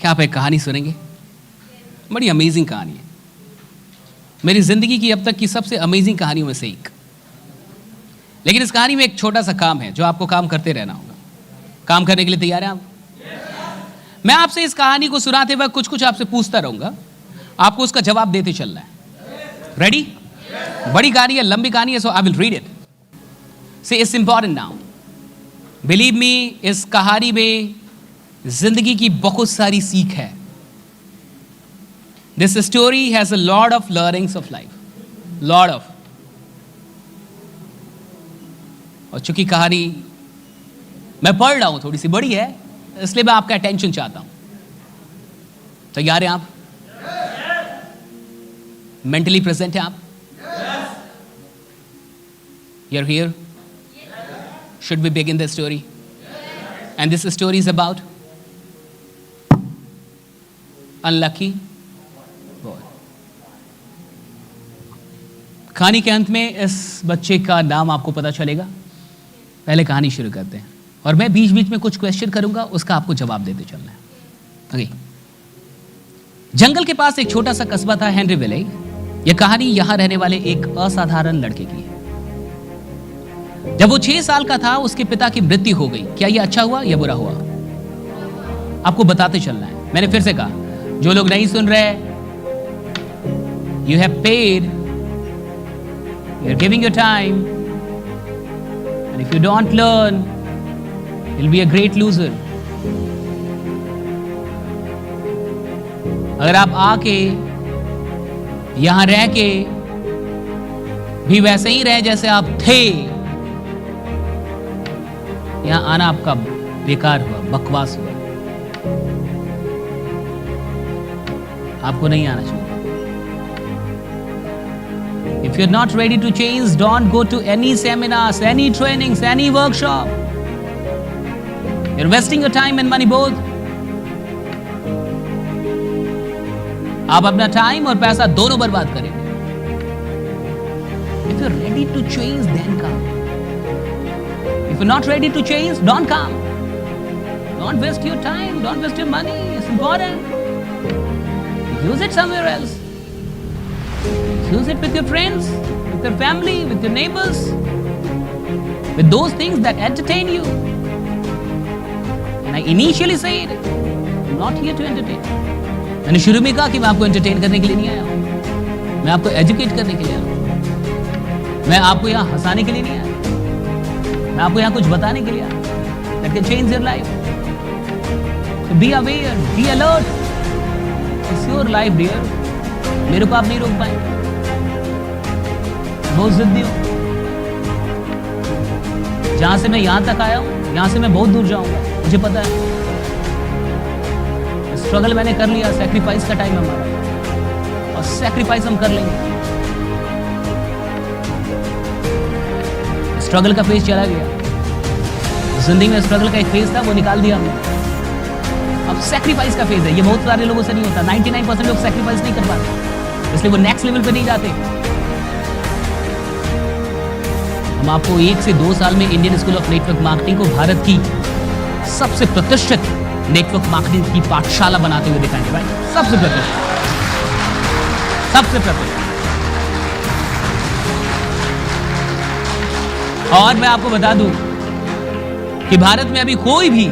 क्या आप एक कहानी सुनेंगे? बड़ी अमेजिंग कहानी है, मेरी जिंदगी की अब तक की सबसे अमेजिंग कहानियों में से एक। लेकिन इस कहानी में एक छोटा सा काम है जो आपको काम करते रहना होगा। काम करने के लिए तैयार हैं आप? मैं आपसे इस कहानी को सुनाते वक्त कुछ कुछ आपसे पूछता रहूंगा, आपको उसका जवाब देते चलना है। रेडी? बड़ी कहानी है, लंबी कहानी है, so I will read it. See it's important now, believe me, इस कहानी में जिंदगी की बहुत सारी सीख है। This story has a lot of learnings of life, lot of. और चूंकि कहानी मैं पढ़ रहा हूं थोड़ी सी बड़ी है, इसलिए मैं आपका अटेंशन चाहता हूं। तैयार हैं आप? मेंटली प्रेजेंट हैं आप? You're here? Should we begin the story? And this story is about unlucky boy. कहानी के अंत में इस बच्चे का नाम आपको पता चलेगा। पहले कहानी शुरू करते हैं और मैं बीच बीच में कुछ क्वेश्चन करूंगा, उसका आपको जवाब देते चलना है। ओके। जंगल के पास एक छोटा सा कस्बा था, हेनरी विले। यह कहानी यहां रहने वाले एक असाधारण लड़के की है। जब वो 6 साल का था, उसके पिता की मृत्यु हो गई। क्या यह अच्छा हुआ या बुरा हुआ? आपको बताते चलना है। मैंने फिर से कहा, जो लोग नहीं सुन रहे, you have paid, you are giving your time, and if you don't learn, you will be a great loser. अगर आप आके यहां रह के भी वैसे ही रहे जैसे आप थे, यहां आना आपका बेकार हुआ, बकवास हुआ। आपको नहीं आना चाहिए। If you're not ready to change, don't go to any seminars, any trainings, any workshop. You're wasting your time and money both. आप अपना टाइम और पैसा दोनों बर्बाद करेंगे। If you're ready to change, then come. If you're not ready to change, don't come. Don't waste your time, don't waste your money. It's important. Use it somewhere else. Use it with your friends, with your family, with your neighbors, with those things that entertain you. And I initially said, I'm not here to entertain. मैंने शुरू में कहा कि मैं आपको entertain करने के लिए नहीं आया हूं, मैं आपको एजुकेट करने के लिए आया हूं, मैं आपको यहां हंसाने के लिए नहीं आया, मैं आपको यहां कुछ बताने के लिए आया that can change your life. So be aware, be alert. It's your life, dear. मेरे को आप नहीं रोक पाएंगे। बहुत जिद्दी हूं। जहां से मैं यहां तक आया हूं, यहां से मैं बहुत दूर जाऊंगा, मुझे पता है। स्ट्रगल मैंने कर लिया, सैक्रिफाइस का टाइम हमारा, और सैक्रिफाइस हम कर लेंगे। स्ट्रगल का फेज चला गया, जिंदगी में स्ट्रगल का एक फेज था, वो निकाल दिया हमने। अब सैक्रिफाइस का फेज है। ये बहुत सारे लोगों से नहीं होता। 99% लोग सैक्रिफाइस नहीं कर पाते, इसलिए वो नेक्स्ट लेवल पे नहीं जाते। हम आपको 1 से 2 साल में Indian school of network marketing को भारत की सबसे प्रतिष्ठित नेटवर्क मार्केटिंग की पाठशाला बनाते हुए दिखाएंगे भाई। सबसे प्रतिष्ठित, सबसे प्रतिष्ठित। और मैं आपको बता दूं कि भारत में अभी कोई भी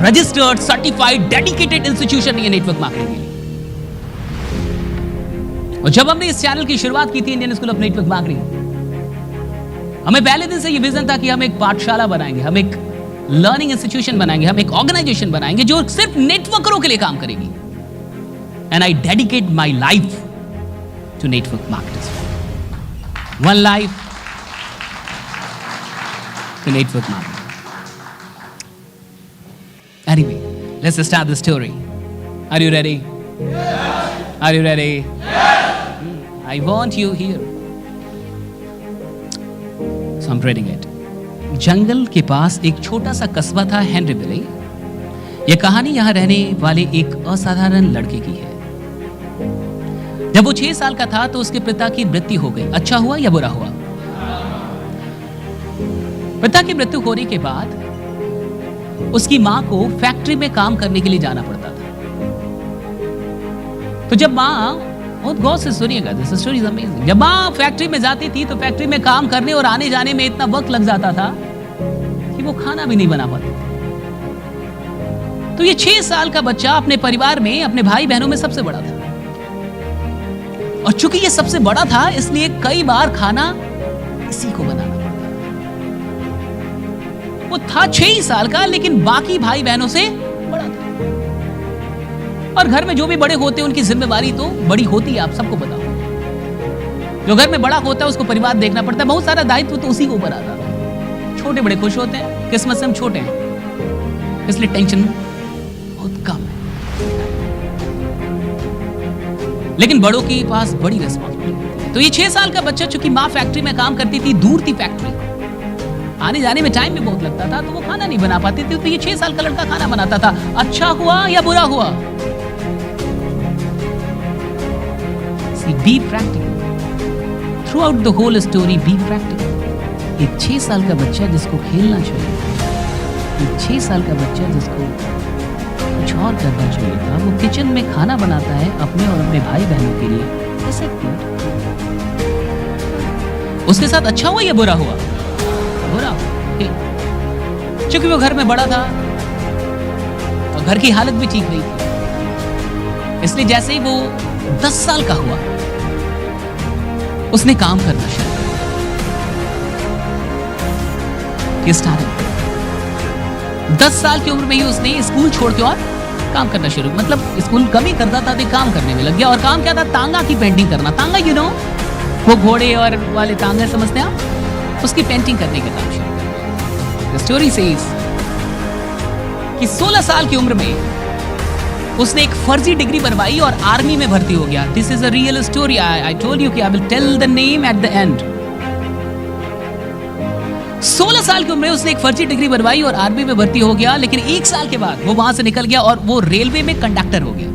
रजिस्टर्ड, सर्टिफाइड, डेडिकेटेड इंस्टीट्यूशन नहीं है नेटवर्क मार्केटिंग के लिए। और जब हमने इस चैनल की शुरुआत की थी, Indian school of network marketing, हमें पहले दिन से यह विजन था कि हम एक पाठशाला बनाएंगे, हम एक लर्निंग इंस्टीट्यूशन बनाएंगे, हम एक ऑर्गेनाइजेशन बनाएंगे जो सिर्फ नेटवर्करों के लिए काम करेगी। And I dedicate my life to network marketers. One life to network marketing. Anyway, let's start the story. Are you ready? Yes. Are you ready? Yes. I want you here. So I'm reading it. जंगल के पास एक छोटा सा कस्बा था, Henry विले। यह कहानी यहां रहने वाले एक असाधारण लड़के की है। जब वो 6 साल का था तो उसके पिता की मृत्यु हो गई। अच्छा हुआ या बुरा हुआ? पिता की मृत्यु होने के बाद उसकी मां को फैक्ट्री में काम करने के लिए जाना पड़ता था। तो जब मां, बहुत गौर से सुनिएगा, दिस स्टोरी इज अमेजिंग, जब मां फैक्ट्री में जाती थी तो फैक्ट्री में काम करने और आने जाने में इतना वक्त लग जाता था कि वो खाना भी नहीं बना पाती। तो ये 6 साल का बच्चा अपने परिवार में, अपने भाई बहनों में सबसे बड़ा था, और चूंकि ये सबसे बड़ा था इसलिए कई बार खाना इसी को बनाना पड़ता था। वो था 6 ही साल का, लेकिन बाकी भाई बहनों से बड़ा था। और घर में जो भी बड़े होते हैं उनकी जिम्मेवारी तो बड़ी होती है, आप सबको पता हो। जो घर में बड़ा होता है उसको परिवार देखना पड़ता है, बहुत सारा दायित्व तो उसी के ऊपर आता है। छोटे बड़े खुश होते हैं, किस्मत से हम छोटे हैं इसलिए टेंशन बहुत कम है, लेकिन बड़ों के पास बड़ी रिस्पॉन्सिबिलिटी है। तो ये 6 साल का बच्चा, चूंकि माँ फैक्ट्री में काम करती थी, दूर थी फैक्ट्री, आने जाने में टाइम भी बहुत लगता था, तो वो खाना नहीं बना पाती थी। तो ये 6 साल का लड़का खाना बनाता था। अच्छा हुआ या बुरा हुआ? Be practical throughout the whole story, be practical. एक 6 साल का बच्चा जिसको खेलना चाहिए, एक 6 साल का बच्चा जिसको कुछ और करना चाहिए था, वो किचन में खाना बनाता है अपने और अपने भाई बहनों के लिए। ऐसे क्यों? उसके साथ अच्छा हुआ या बुरा हुआ? बुरा। क्योंकि वो घर में बड़ा था और घर की हालत भी ठीक नहीं थी, इसलिए जैसे ही वो 10 साल का हुआ उसने काम करना शुरू किया। ये स्टार्टिंग 10 साल की उम्र में ही उसने स्कूल छोड़ के और काम करना शुरू, मतलब स्कूल कम ही करता था तो काम करने में लग गया। और काम क्या था? तांगा की पेंटिंग करना। तांगा यू नो, वो घोड़े और वाले तांगे समझते हैं आप, उसकी पेंटिंग करने का काम शुरू कर दिया। द स्टोरी सेज कि 16 साल की उम्र में उसने एक फर्जी डिग्री बनवाई और आर्मी में भर्ती हो गया। This is a real story, I told you कि I will tell the name at the end. 16 साल की उम्र में उसने एक फर्जी डिग्री बनवाई और आर्मी में भर्ती हो गया, लेकिन 1 साल के बाद वो वहां से निकल गया और वो रेलवे में कंडक्टर हो गया।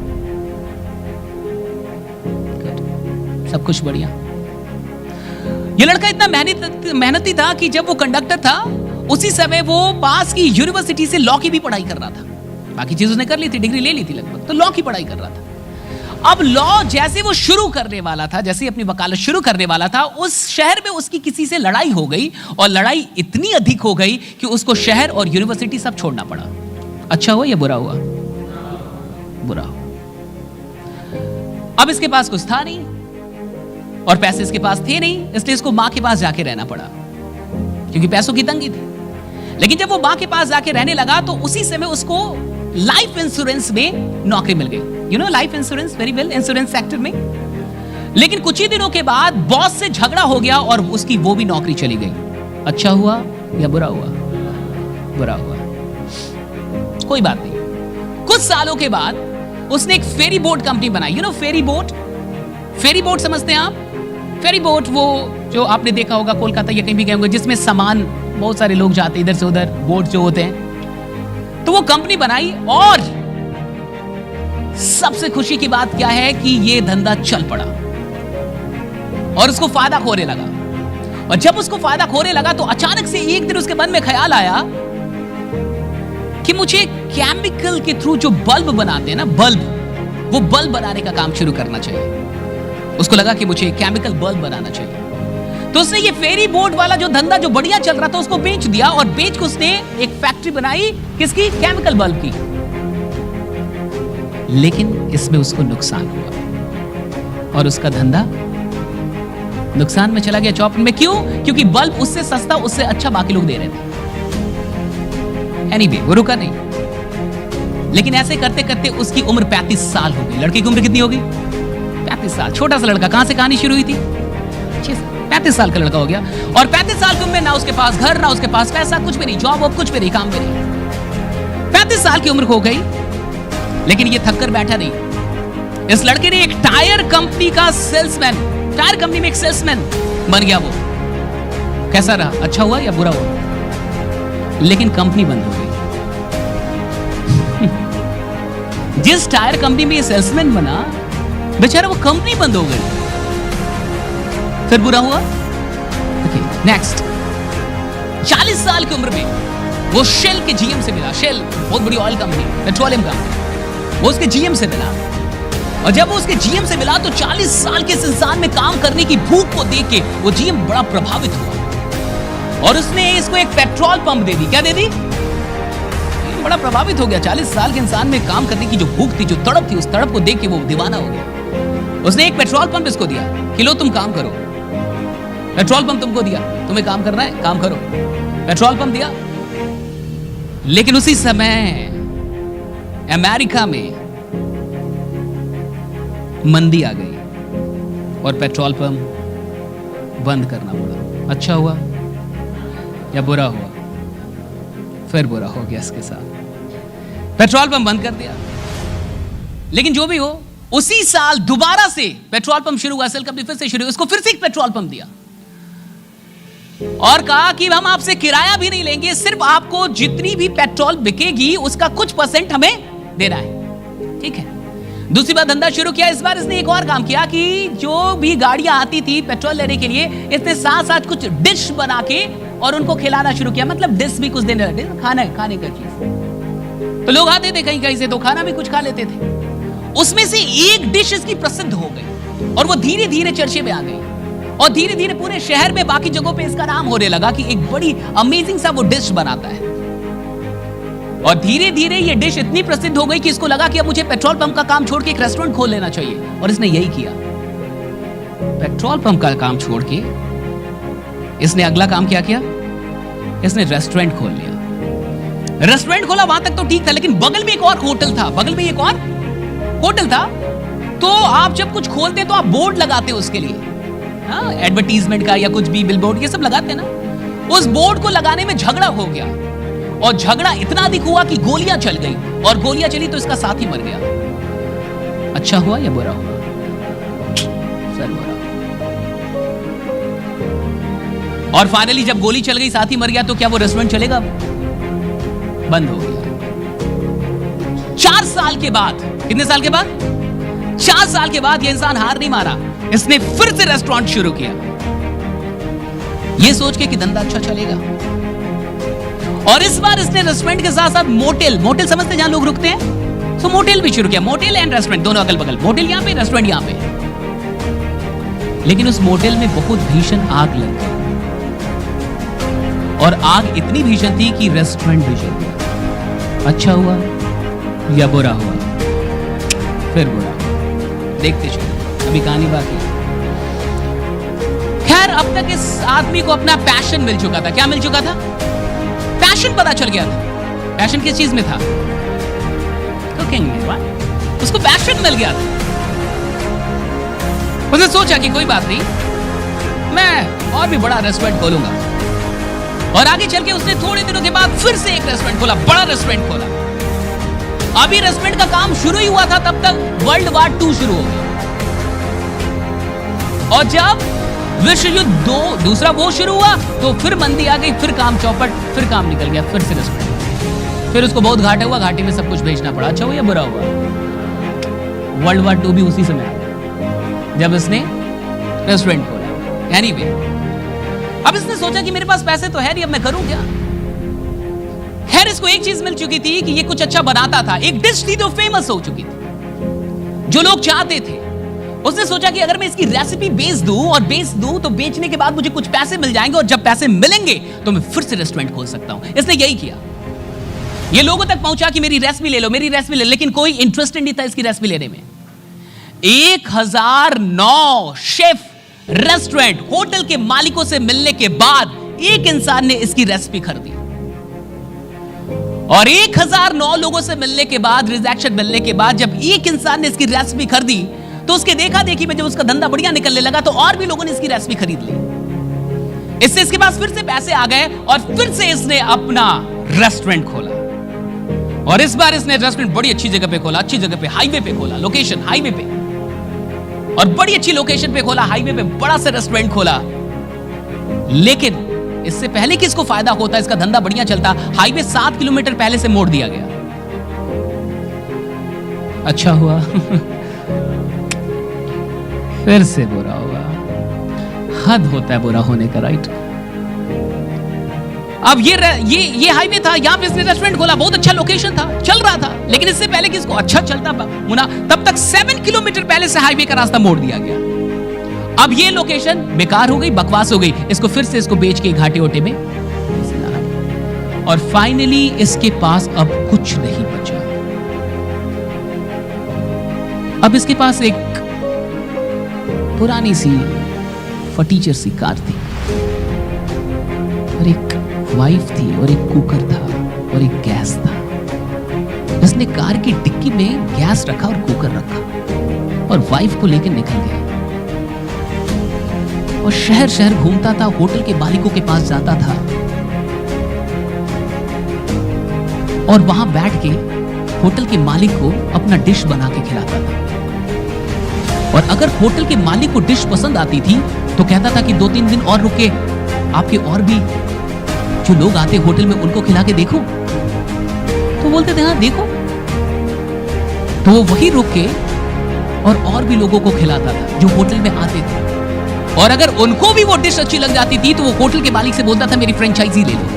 सब कुछ बढ़िया। ये लड़का इतना मेहनती था कि जब वो कंडक्टर था उसी समय वो पास की यूनिवर्सिटी से लॉ की भी पढ़ाई कर रहा था। बाकी चीज उसने कर ली थी, डिग्री ले ली थी लगभग, तो लॉ की पढ़ाई कर रहा था। अब लॉ जैसे वो शुरू करने वाला था, जैसे अपनी वकालत शुरू करने वाला था, उस शहर में उसकी किसी से लड़ाई हो गई और लड़ाई इतनी अधिक हो गई कि उसको शहर और यूनिवर्सिटी सब छोड़ना पड़ा। अच्छा हुआ या बुरा हुआ? बुरा हुआ। अब इसके पास कुछ था नहीं और पैसे इसके पास थे नहीं, इसलिए इसको मां के पास जाके रहना पड़ा क्योंकि पैसों की तंगी थी। लेकिन जब वो मां के पास जाके रहने लगा तो उसी समय उसको लाइफ इंश्योरेंस में नौकरी मिल गई। You know life insurance very well, insurance sector में। लेकिन कुछ ही दिनों के बाद बॉस से झगड़ा हो गया और उसकी वो भी नौकरी चली गई। अच्छा हुआ या बुरा हुआ? बुरा हुआ। कोई बात नहीं। कुछ सालों के बाद उसने एक फेरी बोट कंपनी बनाई। You know ferry boat? Ferry boat समझते हैं आप? फेरी बोट वो जो आपने देखा होगा कोलकाता या कहीं भी गए होंगे, जिसमें सामान बहुत सारे लोग जाते इधर से उधर, बोट जो होते हैं। तो वो कंपनी बनाई और सबसे खुशी की बात क्या है कि ये धंधा चल पड़ा और उसको फायदा खोने लगा। और जब उसको फायदा खोने लगा तो अचानक से एक दिन उसके मन में ख्याल आया कि मुझे केमिकल के थ्रू जो बल्ब बनाते हैं ना, बल्ब, वो बल्ब बनाने का काम शुरू करना चाहिए। उसको लगा कि मुझे केमिकल बल्ब बनाना चाहिए। तो उसने ये फेरी बोट वाला जो धंधा जो बढ़िया चल रहा था उसको बेच दिया और बेच के उसने एक फैक्ट्री बनाई। किसकी? केमिकल बल्ब की। लेकिन इसमें उसको नुकसान हुआ और उसका धंधा नुकसान में चला गया, चौपट में। क्यों? क्योंकि बल्ब उससे सस्ता, उससे अच्छा बाकी लोग दे रहे थे। एनीवे, वो रुका नहीं। लेकिन ऐसे करते करते उसकी उम्र 35 साल हो गई। लड़के की उम्र कितनी होगी? 35 साल। छोटा सा लड़का। कहां से कहानी शुरू हुई थी? 35 साल का लड़का हो गया। और 35 साल की उम्र में ना उसके पास घर, ना उसके पास पैसा, कुछ भी नहीं, जॉब वॉब कुछ भी नहीं, काम भी नहीं। 35 साल की उम्र हो गई, लेकिन ये थक कर बैठा नहीं। इस लड़के ने एक टायर कंपनी का सेल्समैन, टायर कंपनी में एक सेल्समैन बन गया। वो कैसा रहा? अच्छा हुआ या बुरा हुआ? लेकिन कंपनी बंद हो गई। जिस टायर कंपनी में ये सेल्समैन बना, बेचारा वो कंपनी बंद हो गई। फिर बुरा हुआ? नेक्स्ट 40 साल की उम्र में वो शेल के जीएम से मिला। शेल बहुत बड़ी ऑयल कंपनी, पेट्रोलियम कंपनी, वो उसके जीएम से मिला। और जब वो उसके जीएम से मिला तो 40 साल के इस इंसान में काम करने की भूख को देख के वो जीएम बड़ा प्रभावित हुआ और उसने इसको एक पेट्रोल पंप दे दी। क्या दे दी? बड़ा प्रभावित हो गया। 40 साल के इंसान में काम करने की जो भूख थी, जो तड़प थी, उस तड़प को देख के वो दीवाना हो गया। उसने एक पेट्रोल पंप इसको दिया कि लो तुम काम करो। पेट्रोल पंप तुमको दिया, तुम्हें काम करना है, काम करो। पेट्रोल पंप दिया। लेकिन उसी समय अमेरिका में मंदी आ गई और पेट्रोल पंप बंद करना पड़ा। अच्छा हुआ या बुरा हुआ? फिर बुरा हो गया इसके साथ। पेट्रोल पंप बंद कर दिया। लेकिन जो भी हो, उसी साल दोबारा से पेट्रोल पंप शुरू हुआ, सेल कंपनी फिर से शुरू हुई, उसको फिर से एक पेट्रोल पंप दिया और कहा कि हम आपसे किराया भी नहीं लेंगे, सिर्फ आपको जितनी भी पेट्रोल बिकेगी उसका कुछ % हमें देना है। ठीक है। दूसरी बार धंधा शुरू किया। इस बार इसने एक और काम किया कि जो भी गाड़ियां आती थी पेट्रोल लेने के लिए, इसने साथ साथ कुछ डिश बना के और उनको खिलाना शुरू किया। मतलब डिश भी कुछ देने लगे, खाने का चीज। तो लोग आते थे कहीं कहीं से, तो खाना भी कुछ खा लेते थे। उसमें से एक डिश इसकी प्रसिद्ध हो गई और वो धीरे धीरे चर्चे में आ गई और धीरे धीरे पूरे शहर में बाकी जगहों पे इसका नाम होने लगा कि एक बड़ी अमेजिंग सा वो डिश बनाता है। और धीरे धीरे ये डिश इतनी प्रसिद्ध हो गई कि इसको लगा कि अब मुझे पेट्रोल पंप का काम छोड़ के एक रेस्टोरेंट खोल लेना चाहिए। और इसने यही किया। पेट्रोल पंप का काम छोड़ के इसने अगला काम क्या किया? इसने रेस्टोरेंट खोल लिया। रेस्टोरेंट खोला, वहां तक तो ठीक था, लेकिन बगल में एक और होटल था। बगल में एक और होटल था। तो आप जब कुछ खोलते तो आप बोर्ड लगाते उसके लिए, हाँ, एडवर्टीजमेंट का या कुछ भी बिलबोर्ड ये सब लगाते ना। उस बोर्ड को लगाने में झगड़ा हो गया और झगड़ा इतना अधिक हुआ कि गोलियां चल गई और गोलियां चली तो इसका साथी मर गया। अच्छा हुआ या बुरा हुआ? सर बुरा। और फाइनली जब गोली चल गई, साथी मर गया, तो क्या वो रेस्टोरेंट चलेगा? बंद हो गया। 4 साल के बाद, कितने साल के बाद? 4 साल के बाद ये इंसान हार नहीं मारा, इसने फिर से रेस्टोरेंट शुरू किया, ये सोच के कि धंधा अच्छा चलेगा। और इस बार इसने रेस्टोरेंट के साथ साथ मोटेल समझते जहां लोग रुकते हैं, तो मोटेल भी शुरू किया। मोटेल एंड रेस्टोरेंट दोनों अगल बगल, मोटेल यहां पे, रेस्टोरेंट यहां पे। लेकिन उस मोटेल में बहुत भीषण आग लग गई और आग इतनी भीषण थी कि रेस्टोरेंट भी जल गया। अच्छा हुआ या बुरा हुआ? फिर बुरा। देखते चलो, अभी कहानी बाकी। खैर, अब तक इस आदमी को अपना पैशन मिल चुका था। क्या मिल चुका था? पैशन पता चल गया था। पैशन किस चीज में था? कुकिंग में। उसको पैशन मिल गया था। उसने सोचा कि कोई बात नहीं, मैं और भी बड़ा रेस्टोरेंट खोलूंगा। और आगे चल के उसने थोड़े दिनों के बाद फिर से एक रेस्टोरेंट खोला, बड़ा रेस्टोरेंट खोला। अभी रेस्टोरेंट का काम शुरू ही हुआ था, तब तक वर्ल्ड वार 2 शुरू हो गया। और जब विश्व युद्ध दूसरा वो शुरू हुआ तो फिर मंदी आ गई, फिर काम चौपट, फिर काम निकल गया, फिर से रेस्टोरेंट। फिर उसको बहुत घाटा हुआ, घाटे में सब कुछ बेचना पड़ा। अच्छा हुआ या बुरा हुआ? वर्ल्ड वार 2 भी उसी समय आ गया जब इसने रेस्टोरेंट खोला। एनीवे, अब इसने सोचा कि मेरे पास पैसे तो है नहीं, अब मैं करूं क्या? खैर, इसको एक चीज मिल चुकी थी कि ये कुछ अच्छा बनाता था। एक डिश थी तो फेमस हो चुकी थी, जो लोग चाहते थे। उसने सोचा कि अगर मैं इसकी रेसिपी बेच दूं तो बेचने के बाद मुझे कुछ पैसे मिल जाएंगे और जब पैसे मिलेंगे तो मैं फिर से रेस्टोरेंट खोल सकता हूं। इसने यही किया। ये लोगों तक पहुंचा कि मेरी रेसिपी ले लो, मेरी रेसिपी ले लो, लेकिन कोई इंटरेस्टेड नहीं था इसकी रेसिपी लेने में। 1009 शेफ, रेस्टोरेंट, होटल के मालिकों से मिलने के बाद एक इंसान ने इसकी रेसिपी खरीदी। और 1009 लोगों से मिलने के बाद, रिजेक्शन मिलने के बाद, जब एक इंसान ने इसकी रेसिपी खरीदी तो उसके देखा देखी में जब उसका धंधा बढ़िया निकलने लगा तो और भी लोगों ने इसकी रेसिपी खरीद ली। इससे इसके पास फिर से पैसे आ गए और फिर से इसने अपना रेस्टोरेंट खोला। और इस बार इसने रेस्टोरेंट बड़ी अच्छी जगह पे खोला, अच्छी जगह पे, हाईवे पे खोला, लोकेशन हाईवे पे, और बड़ी अच्छी लोकेशन पे खोला, हाईवे पे बड़ा सा रेस्टोरेंट खोला। लेकिन इससे पहले कि इसको फायदा होता, इसका धंधा बढ़िया चलता, हाईवे 7 किलोमीटर पहले से मोड़ दिया गया। अच्छा हुआ फिर से बुरा हुआ। हद होता है बुरा होने का, राइट? अब ये हाईवे था, यहाँ पे इसने रेस्टोरेंट खोला, बहुत अच्छा लोकेशन था, चल रहा था। लेकिन इससे पहले कि इसको अच्छा चलता मुना, तब तक 7 किलोमीटर पहले से हाईवे का रास्ता मोड़ दिया गया। अब ये लोकेशन बेकार हो गई, बकवास हो गई, इसको फिर से इसको बेच के घाटे ओटे में, और फाइनली इसके पास अब कुछ नहीं बचा। अब इसके पास एक पुरानी सी फटीचर सी कार थी, और एक वाइफ थी, और एक कुकर था, और एक गैस था। इसने कार की डिक्की में गैस रखा और कुकर रखा, और वाइफ को लेकर निकल गया, और शहर शहर घूमता था, होटल के मालिकों के पास जाता था, और वहां बैठ के होटल के मालिक को अपना डिश बना के खिलाता था। और अगर होटल के मालिक को डिश पसंद आती थी तो कहता था कि 2-3 दिन और रुक के आपके और भी जो लोग आते होटल में उनको खिला के देखो। तो बोलते थे हाँ देखो। तो वो वही रुक के और भी लोगों को खिलाता था जो होटल में आते थे, और अगर उनको भी वो डिश अच्छी लग जाती थी तो वो होटल के मालिक से बोलता था मेरी फ्रेंचाइजी ले लो।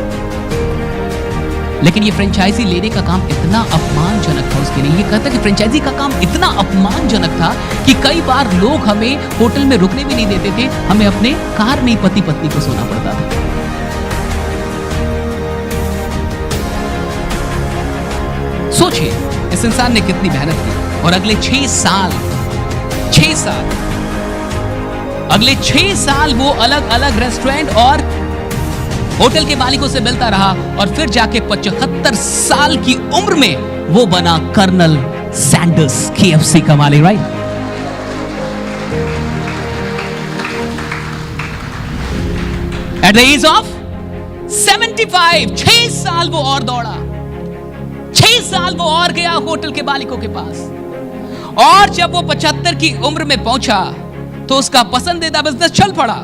लेकिन ये फ्रेंचाइजी लेने का काम इतना अपमानजनक था उसके लिए, ये कहता कि फ्रेंचाइजी का काम इतना अपमानजनक था कि कई बार लोग हमें होटल में रुकने भी नहीं देते थे, हमें अपने कार में पति पत्नी को सोना पड़ता था। सोचिए इस इंसान ने कितनी मेहनत की, और अगले 6 साल वो अलग अलग रेस्टोरेंट और होटल के मालिकों से मिलता रहा, और फिर जाके 75 साल की उम्र में वो बना कर्नल सैंडर्स, KFC का मालिक, right? At the age of 75, 6 साल वो और दौड़ा, 6 साल वो और गया होटल के मालिकों के पास, और जब वो 75 की उम्र में पहुंचा तो उसका पसंदीदा बिजनेस चल पड़ा,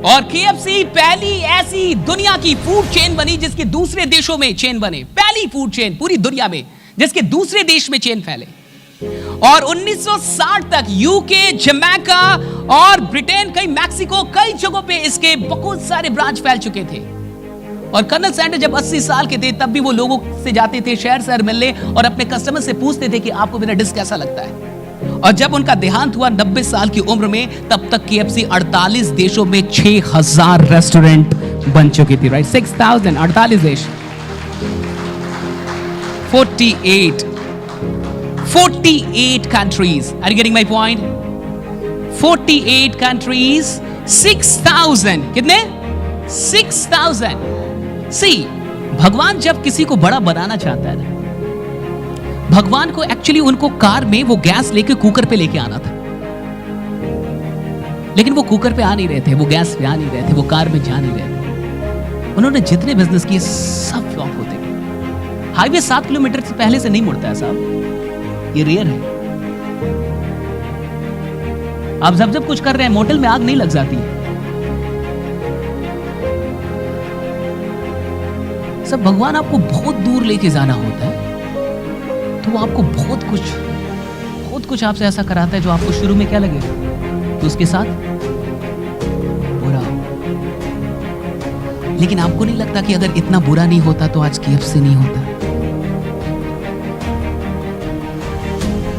और KFC पहली ऐसी दुनिया की फूड चेन बनी जिसके दूसरे देशों में चेन बने, पहली फूड चेन पूरी दुनिया में जिसके दूसरे देश में चेन फैले। और 1960 तक यूके, जमैका और ब्रिटेन, कई मैक्सिको, कई जगहों पे इसके बहुत सारे ब्रांच फैल चुके थे। और कर्नल सैंडर्स जब 80 साल के थे तब भी वो लोगों से जाते थे शहर शहर मिलने, और अपने कस्टमर से पूछते थे कि आपको मेरा डिश कैसा लगता है। और जब उनका देहांत हुआ 90 साल की उम्र में, तब तक KFC 48 देशों में 6000 रेस्टोरेंट बन चुकी थी, राइट? 6000, 48 देश, 48 countries. Are you getting my point? 48 countries, 6000, कितने? 6000. See, भगवान जब किसी को बड़ा बनाना चाहता है ना, भगवान को एक्चुअली उनको कार में वो गैस लेके कुकर पे लेके आना था, लेकिन वो कुकर पे आ नहीं रहे थे, वो गैस पे आ नहीं रहे थे, वो कार में जा नहीं रहे थे। उन्होंने जितने बिजनेस किए सब फ्लॉप होते गए। हाईवे 7 किलोमीटर से पहले से नहीं मुड़ता है साहब, ये रेयर है। आप जब कुछ कर रहे हैं मोटल में आग नहीं लग जाती है। सब भगवान आपको बहुत दूर लेके जाना होता है तो वो आपको बहुत कुछ आपसे ऐसा कराता है जो आपको शुरू में क्या लगेगा तो उसके साथ बुरा, लेकिन आपको नहीं लगता कि अगर इतना बुरा नहीं होता तो आज KFC नहीं होता?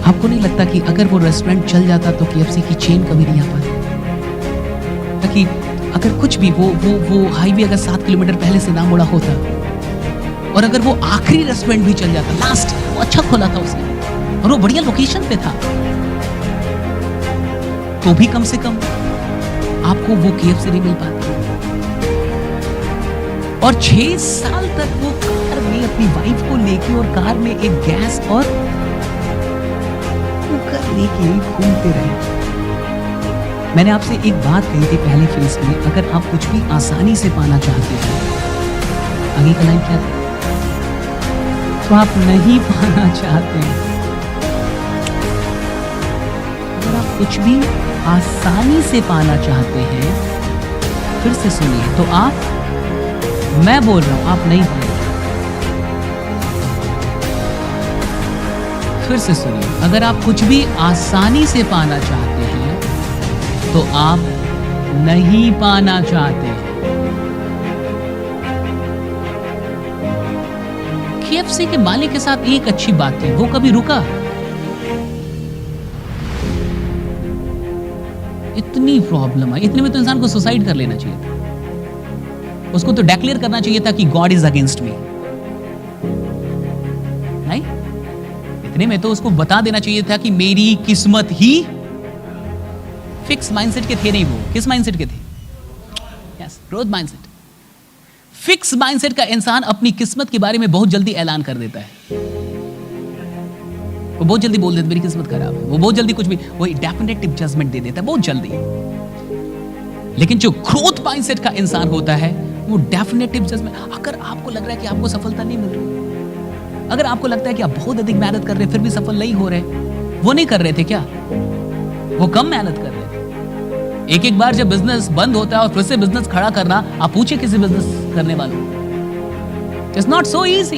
आपको नहीं लगता कि अगर वो रेस्टोरेंट चल जाता तो KFC की चेन कभी नहीं आ पाती? ताकि अगर कुछ भी वो हाईवे अगर 7 किलोमीटर पहले से ना मुड़ा होता, और अगर वो आखिरी रेस्टोरेंट भी चल जाता, लास्ट, वो अच्छा खोला था उसने और वो बढ़िया लोकेशन पे था, तो भी कम से कम आपको वो KFC नहीं मिल पाती। और 6 साल तक वो कार में अपनी वाइफ को लेके और कार में एक गैस और कुकर लेके घूमते रहे। मैंने आपसे एक बात कही थी पहले फेज में, अगर आप कुछ भी आसानी से पाना चाहते हैं, आगे का लाइन क्या था? तो आप नहीं पाना चाहते हैं। अगर आप कुछ भी आसानी से पाना चाहते हैं, फिर से सुनिए, तो आप, मैं बोल रहा हूं, आप नहीं पाएंगे। फिर से सुनिए, अगर आप कुछ भी आसानी से पाना चाहते हैं तो आप नहीं पाना चाहते हैं। KFC के मालिक के साथ एक अच्छी बात थी, वो कभी रुका? इतनी प्रॉब्लम है, इतने में तो इंसान को सुसाइड कर लेना चाहिए था। उसको तो डिक्लेयर करना चाहिए था कि गॉड इज अगेंस्ट मी। नहीं, इतने में तो उसको बता देना चाहिए था कि मेरी किस्मत ही। फिक्स माइंडसेट के थे नहीं वो। किस माइंडसेट के थे? Yes, growth mindset. Fix mindset का इंसान अपनी किस्मत के बारे में बहुत जल्दी ऐलान कर देता है। वो बहुत जल्दी बोल देता है मेरी किस्मत खराब है। वो बहुत जल्दी कुछ भी, वो डेफिनेटिव जजमेंट दे देता है बहुत जल्दी। लेकिन जो ग्रोथ माइंडसेट का इंसान होता है वो डेफिनेटिव जजमेंट। अगर आपको लग रहा है कि आपको सफलता नहीं मिल रही, अगर आपको लगता है कि आप बहुत अधिक मेहनत कर रहे हैं फिर भी सफल नहीं हो रहे, वो नहीं कर रहे थे क्या? वो कम मेहनत कर रहे थे। एक एक बार जब बिजनेस बंद होता है और फिर से बिजनेस खड़ा करना, आप पूछे किसी बिजनेस करने वालों, इट्स नॉट सो इजी।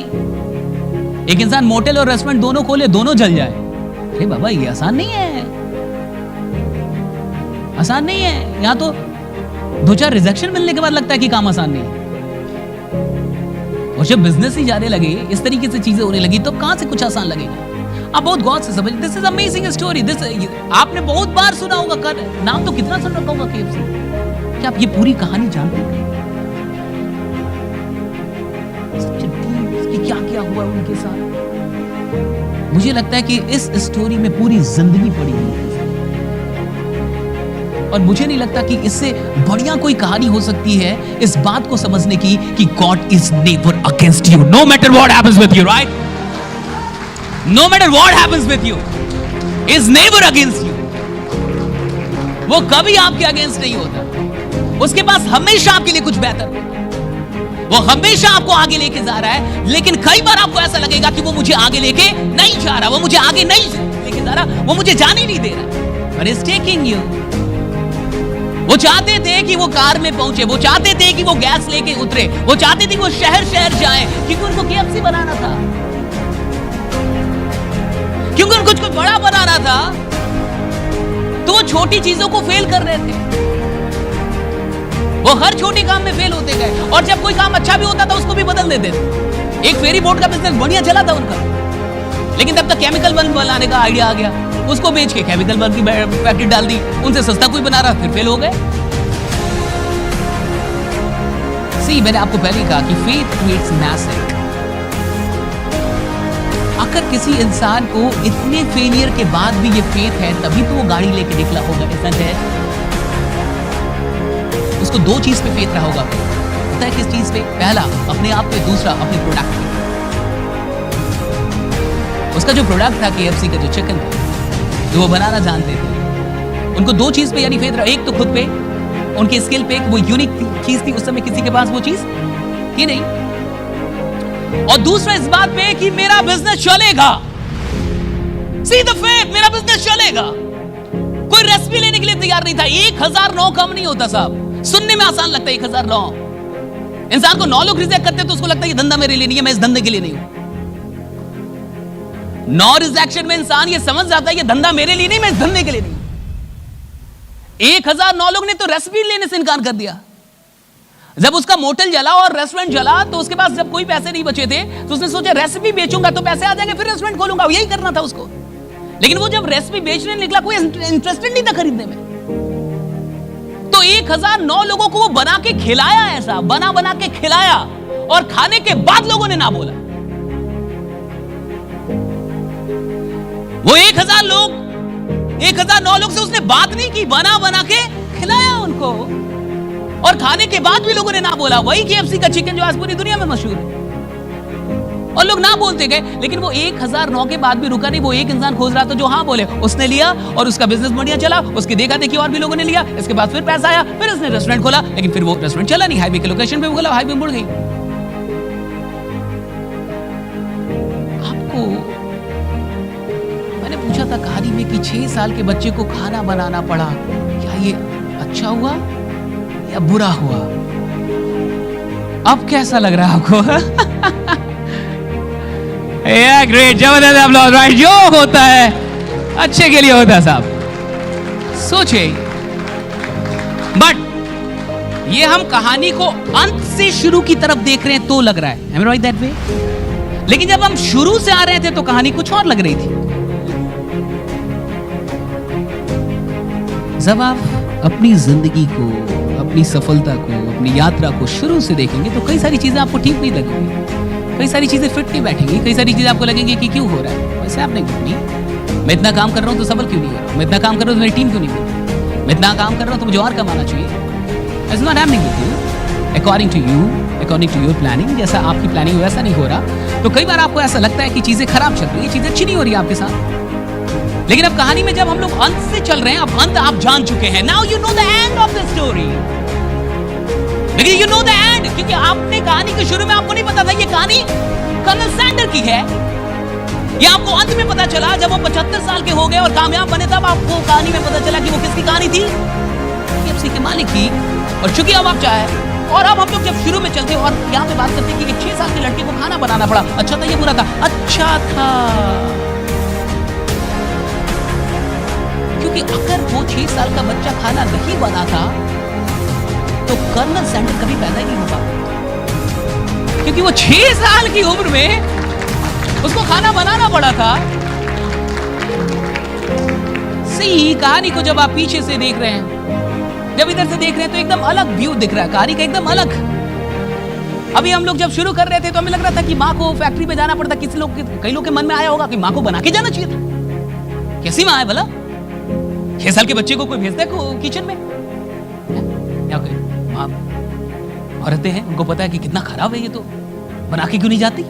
एक इंसान मोटेल और रेस्टोरेंट दोनों खोले, दोनों जल जाए, अरे बाबा ये आसान नहीं है, आसान नहीं है। यहां तो 2-4 रिजेक्शन मिलने के बाद लगता है कि काम आसान नहीं है। और जब बिजनेस ही जाने लगे, इस तरीके से चीजें होने लगी, तो कहां से कुछ आसान लगेगा? आप बहुत गौर से समझ। This is amazing story. आपने बहुत बार सुना होगा, नाम तो कितना सुन रखा होगा KFC। क्या आप ये पूरी कहानी जानते हैं? क्या क्या हुआ उनके साथ? मुझे लगता है कि इस स्टोरी में पूरी जिंदगी पड़ी हुई है और मुझे नहीं लगता कि इससे बढ़िया कोई कहानी हो सकती है इस बात को समझने की कि God is never against you, no matter what happens with you, right? No matter what happens with you, is never against you. वो कभी आपके अगेंस्ट नहीं होता। उसके पास हमेशा आपके लिए कुछ बेहतर होता है। वो हमेशा आपको आगे लेके जा रहा है, लेकिन कई बार आपको ऐसा लगेगा कि वो मुझे आगे लेके नहीं जा रहा, वो मुझे आगे नहीं लेके जा रहा, वो मुझे जाने नहीं दे रहा। But he's taking you। वो चाहते थे कि वो कार में पहुंचे, वो चाहते थे कि वो गैस लेके उतरे, वो चाहते थे कि वो शहर शहर जाए, क्योंकि उनको KFC बनाना था, क्योंकि उनको कुछ बड़ा बनाना था। तो वो छोटी चीजों को फेल कर रहे थे। वो हर छोटे काम में फेल होते गए और जब कोई काम अच्छा भी होता था उसको भी बदल देते थे। एक फेरी बोट का बिजनेस बढ़िया चला था उनका, लेकिन तब तक केमिकल बल्ब बनाने का आइडिया आ गया, उसको बेच के केमिकल बल्ब की फैक्ट्री डाल दी। उनसे सस्ता कोई बना रहा, फिर फेल हो गए। सी, मैंने आपको पहले कहा कि फेथ क्रिएट्स मैजिक। अगर किसी इंसान को इतने फेलियर के बाद भी ये फेथ है, तभी तो वो गाड़ी लेके निकला होगा। इतना है उसको 2 चीज पे फेथ रहा होगा। पता है किस चीज पे? पहला अपने आप पे, दूसरा अपने प्रोडक्ट पे। उसका जो प्रोडक्ट था KFC का, जो चिकन था, जो वो बनाना जानते थे, उनको 2 चीज पे यानी फेथ रहा। एक तो खुद पे, उनके स्किल पे, वो यूनिक चीज थी, उस समय किसी के पास वो चीज थी नहीं। और दूसरा इस बात पे कि मेरा बिजनेस चलेगा। सी द फेथ, मेरा बिजनेस चलेगा। कोई रेसिपी लेने के लिए तैयार नहीं था। 1009 कम नहीं होता साहब। सुनने में आसान लगता है 1009। इंसान को 9 लोग रिजेक्ट करते तो उसको लगता है ये धंधा मेरे लिए नहीं है, मैं इस धंधे के लिए नहीं हूं। 9 रिजेक्शन में इंसान ये समझ जाता है ये धंधा मेरे लिए नहीं, मैं इस धंधे के लिए नहीं हूं। 1009 लोग ने तो रेसिपी लेने से इनकार कर दिया। जब उसका मोटेल जला और रेस्टोरेंट जला तो उसके पास जब कोई पैसे नहीं बचे थे तो उसने सोचा रेसिपी बेचूंगा तो पैसे आ जाएंगे, फिर रेस्टोरेंट खोलूंगा। यही करना था उसको। लेकिन वो जब रेसिपी बेचने निकला कोई इंटरेस्टेड नहीं था खरीदने में। तो 1009 लोगों को वो बना के खिलाया, ऐसा बना बना के खिलाया, और खाने के बाद लोगों ने ना बोला। वो 1009 लोग से उसने बात नहीं की, बना बना के खिलाया उनको, और खाने के बाद भी लोगों ने ना बोला। वही KFC का चिकन जो आज पूरी दुनिया में मशहूर है। और लोग ना बोलते गए, लेकिन वो 1009 के बाद भी रुका नहीं। वो एक इंसान खोज रहा था जो हाँ बोले, उसने लिया और उसका बिजनेस बढ़िया चला। उसकी देखा देखी और भी लोगों ने लिया। इसके बाद फिर पैसा आया, फिर उसने रेस्टोरेंट खोला, लेकिन फिर वो रेस्टोरेंट चला नहीं। हाईवे के लोकेशन पे वो खोला, हाईवे मुड़ गई। आपको मैंने पूछा था कहानी में कि 6 साल के बच्चे को खाना बनाना पड़ा, क्या ये अच्छा हुआ या बुरा हुआ? अब कैसा लग रहा है आपको? ग्रेट, जबरदस्त अपलॉज, राइट? जो होता है अच्छे के लिए होता है साहब। सोचिए, बट ये हम कहानी को अंत से शुरू की तरफ देख रहे हैं तो लग रहा है, am I right that way? लेकिन जब हम शुरू से आ रहे थे तो कहानी कुछ और लग रही थी। जब आप अपनी जिंदगी को, अपनी सफलता को, अपनी यात्रा को शुरू से देखेंगे तो कई सारी चीजें आपको ठीक नहीं लगेंगी, कई सारी चीजें फिट नहीं बैठेंगी, कई सारी चीजें आपको लगेंगी कि क्यों हो रहा है, वैसे आपने क्यों नहीं, मैं इतना काम कर रहा हूं तो सफल क्यों नहीं हो रहा, मैं इतना काम कर रहा हूं तो मेरी टीम क्यों नहीं बन रही, मैं इतना काम कर रहा हूं तो मुझे और कमाना चाहिए। It's not happening with you according to you, according to your planning. जैसा आपकी प्लानिंग वैसा नहीं हो रहा, तो कई बार आपको ऐसा लगता है कि चीजें खराब चल रही है, चीजें अच्छी नहीं हो रही है आपके साथ। लेकिन अब कहानी में जब हम लोग अंत से चल रहे हैं, अब अंत आप जान चुके हैं, now you know the end of the story. लेकिन यू नो द एंड, क्योंकि आपने कहानी के शुरू में आपको नहीं पता था ये कहानी कर्नल सैंडर की है। ये आपको अंत में पता चला जब वो 75 साल के हो गए और कामयाब बने, तब आपको कहानी में पता चला कि वो किसकी कहानी थी, KFC के मालिक की। और चूंकि अब आप चाहे, और अब हम लोग जब शुरू में चलते और यहाँ पे बात करते हैं कि 6 साल के लड़के को खाना बनाना पड़ा, अच्छा था ये बुरा था, अच्छा था, क्योंकि अगर वो 6 साल का बच्चा खाना नहीं बना था तो कर्नल सैंडर कभी पैदा ही नहीं हो पाता, क्योंकि वो 6 साल की उम्र में उसको खाना बनाना पड़ा था। सी कहानी को जब आप पीछे से देख रहे हैं, जब इधर से देख रहे हैं तो एकदम अलग व्यू दिख रहा है कहानी का, एकदम अलग। अभी हम लोग जब शुरू कर रहे थे तो हमें लग रहा था कि माँ को फैक्ट्री में जाना पड़ता, कई लोग के मन में आया होगा कि माँ को बना के जाना चाहिए था। कैसी माँ है भला, 6 साल के बच्चे को कोई भेजता है किचन में? क्या माँ औरतें हैं, उनको पता है कि कितना खराब है ये, तो बना के क्यों नहीं जाती?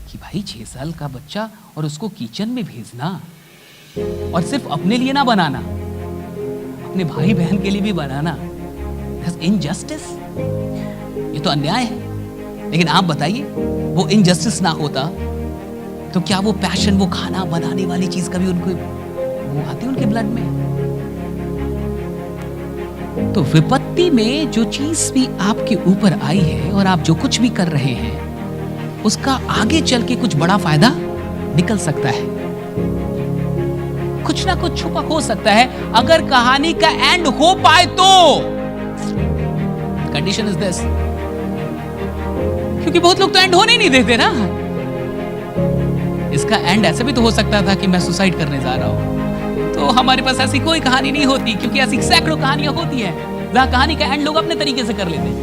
कि भाई 6 साल का बच्चा और उसको किचन में भेजना, और सिर्फ अपने लिए ना बनाना, अपने भाई बहन के लिए भी बनाना, इनजस्टिस, ये तो अन्याय है। लेकिन आप बताइए, वो इनजस्टिस ना होता तो क्या वो पैशन, वो खाना बनाने वाली चीज कभी उनको वो आती उनके ब्लड में? तो विपत्ति में जो चीज भी आपके ऊपर आई है और आप जो कुछ भी कर रहे हैं, उसका आगे चल के कुछ बड़ा फायदा निकल सकता है, कुछ ना कुछ छुपा हो सकता है, अगर कहानी का एंड हो पाए तो। कंडीशन इज दिस, क्योंकि बहुत लोग तो एंड होने नहीं देते ना। इसका एंड ऐसे भी तो हो सकता था कि मैं सुसाइड करने जा रहा हूं, तो हमारे पास ऐसी कोई कहानी नहीं होती, क्योंकि ऐसी सैकड़ों कहानियां होती हैं जहां कहानी का एंड लोग अपने तरीके से कर लेते हैं।